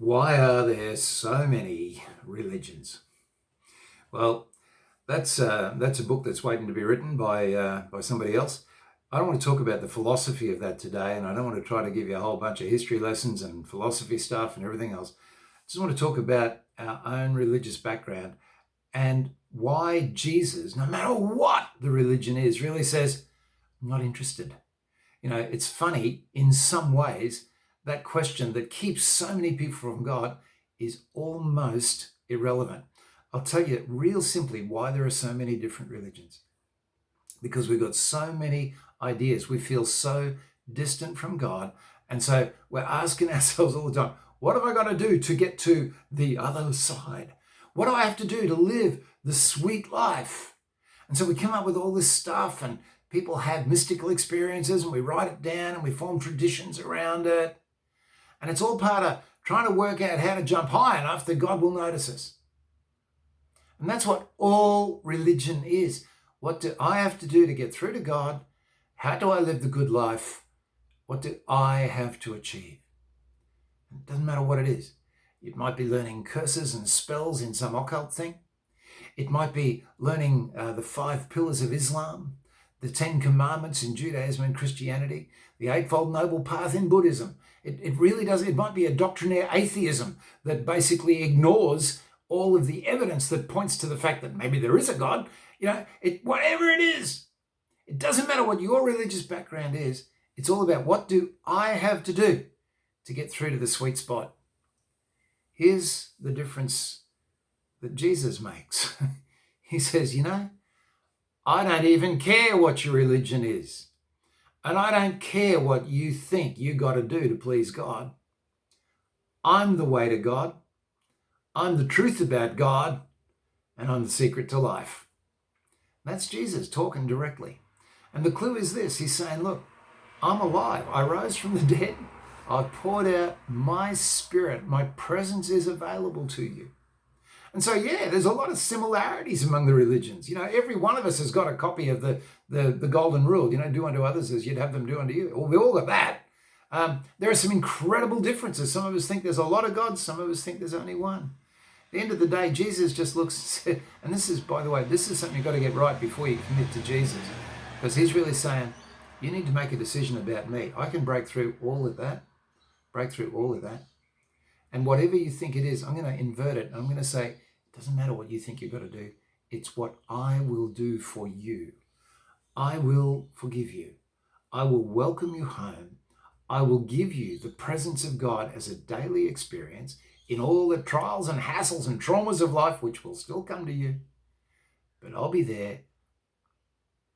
Why are there so many religions? Well, that's a book that's waiting to be written by somebody else. I don't want to talk about the philosophy of that today, and I don't want to try to give you a whole bunch of history lessons and philosophy stuff and everything else. I just want to talk about our own religious background and why Jesus, no matter what the religion is, really says, "I'm not interested." It's funny in some ways that question that keeps so many people from God is almost irrelevant. I'll tell you real simply why there are so many different religions. Because we've got so many ideas. We feel so distant from God. And so we're asking ourselves all the time, what have I got to do to get to the other side? What do I have to do to live the sweet life? And so we come up with all this stuff, and people have mystical experiences, and we write it down and we form traditions around it. And it's all part of trying to work out how to jump high enough that God will notice us. And that's what all religion is. What do I have to do to get through to God? How do I live the good life? What do I have to achieve? It doesn't matter what it is. It might be learning curses and spells in some occult thing. It might be learning the 5 pillars of Islam, the 10 commandments in Judaism and Christianity, the Eightfold Noble Path in Buddhism. It really does. It might be a doctrinaire atheism that basically ignores all of the evidence that points to the fact that maybe there is a God. Whatever it is, it doesn't matter what your religious background is. It's all about what do I have to do to get through to the sweet spot. Here's the difference that Jesus makes. He says, I don't even care what your religion is. And I don't care what you think you got to do to please God. I'm the way to God. I'm the truth about God. And I'm the secret to life. That's Jesus talking directly. And the clue is this. He's saying, look, I'm alive. I rose from the dead. I've poured out my spirit. My presence is available to you. And so, there's a lot of similarities among the religions. Every one of us has got a copy of the golden rule. Do unto others as you'd have them do unto you. Well, we all got that. There are some incredible differences. Some of us think there's a lot of gods. Some of us think there's only one. At the end of the day, Jesus just looks and said, and this is, by the way, this is something you've got to get right before you commit to Jesus. Because he's really saying, you need to make a decision about me. I can break through all of that. And whatever you think it is, I'm going to invert it. I'm going to say, it doesn't matter what you think you've got to do. It's what I will do for you. I will forgive you. I will welcome you home. I will give you the presence of God as a daily experience in all the trials and hassles and traumas of life, which will still come to you. But I'll be there.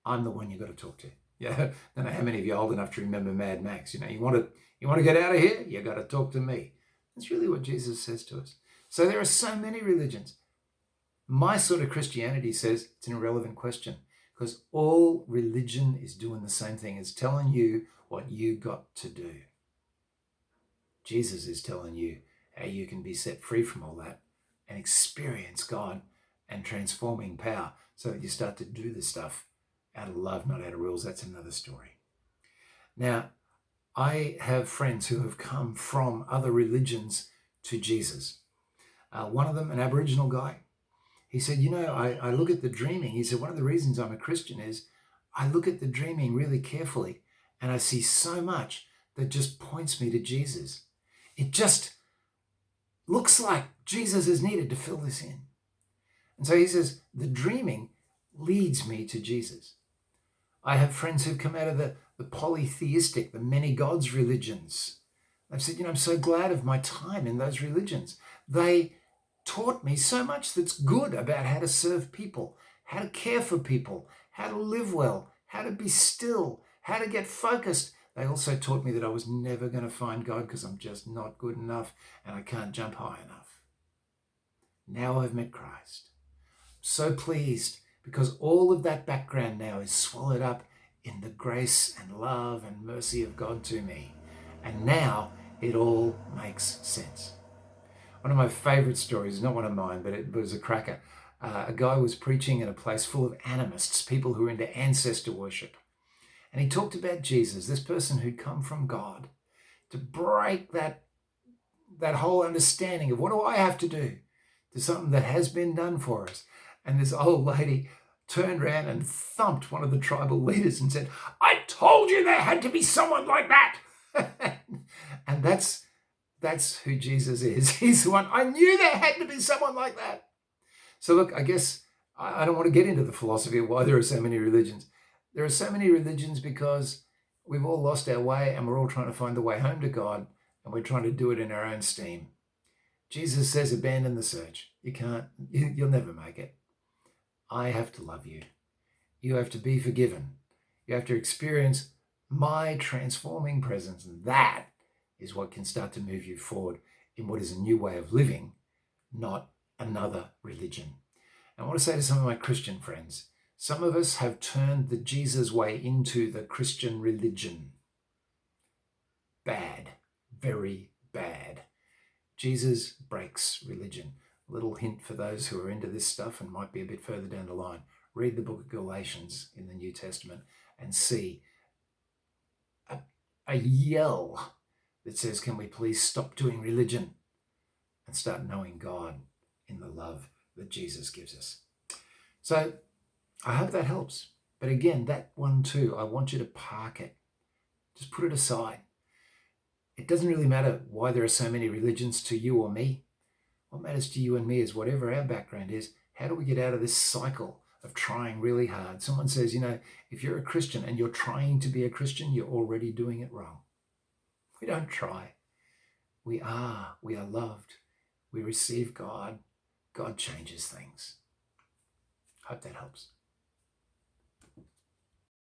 I'm the one you've got to talk to. I don't know how many of you are old enough to remember Mad Max. You want to get out of here? You got to talk to me. That's really what Jesus says to us. So there are so many religions. My sort of Christianity says it's an irrelevant question because all religion is doing the same thing. It's telling you what you got to do. Jesus is telling you how you can be set free from all that and experience God and transforming power so that you start to do this stuff out of love, not out of rules. That's another story. Now, I have friends who have come from other religions to Jesus. One of them, an Aboriginal guy, he said, I look at the dreaming. He said, one of the reasons I'm a Christian is I look at the dreaming really carefully and I see so much that just points me to Jesus. It just looks like Jesus is needed to fill this in. And so he says, the dreaming leads me to Jesus. I have friends who've come out of the polytheistic, the many gods religions. They've said, I'm so glad of my time in those religions. They taught me so much that's good about how to serve people, how to care for people, how to live well, how to be still, how to get focused. They also taught me that I was never going to find God because I'm just not good enough and I can't jump high enough. Now I've met Christ. I'm so pleased because all of that background now is swallowed up in the grace and love and mercy of God to me. And now it all makes sense. One of my favorite stories, not one of mine, but it was a cracker. A guy was preaching in a place full of animists, people who were into ancestor worship. And he talked about Jesus, this person who'd come from God to break that that whole understanding of what do I have to do to something that has been done for us. And this old lady turned around and thumped one of the tribal leaders and said, I told you there had to be someone like that. And that's who Jesus is. He's the one. I knew there had to be someone like that. So look, I guess I don't want to get into the philosophy of why there are so many religions. There are so many religions because we've all lost our way and we're all trying to find the way home to God, and we're trying to do it in our own steam. Jesus says, abandon the search. You can't, you'll never make it. I have to love you. You have to be forgiven. You have to experience my transforming presence. And that is what can start to move you forward in what is a new way of living, not another religion. And I want to say to some of my Christian friends, some of us have turned the Jesus way into the Christian religion. Bad, very bad. Jesus breaks religion. A little hint for those who are into this stuff and might be a bit further down the line. Read the book of Galatians in the New Testament and see a yell that says, can we please stop doing religion and start knowing God in the love that Jesus gives us. So I hope that helps. But again, that one too, I want you to park it. Just put it aside. It doesn't really matter why there are so many religions to you or me. What matters to you and me is whatever our background is, how do we get out of this cycle of trying really hard? Someone says, if you're a Christian and you're trying to be a Christian, you're already doing it wrong. We don't try. We are loved. We receive God. God changes things. Hope that helps.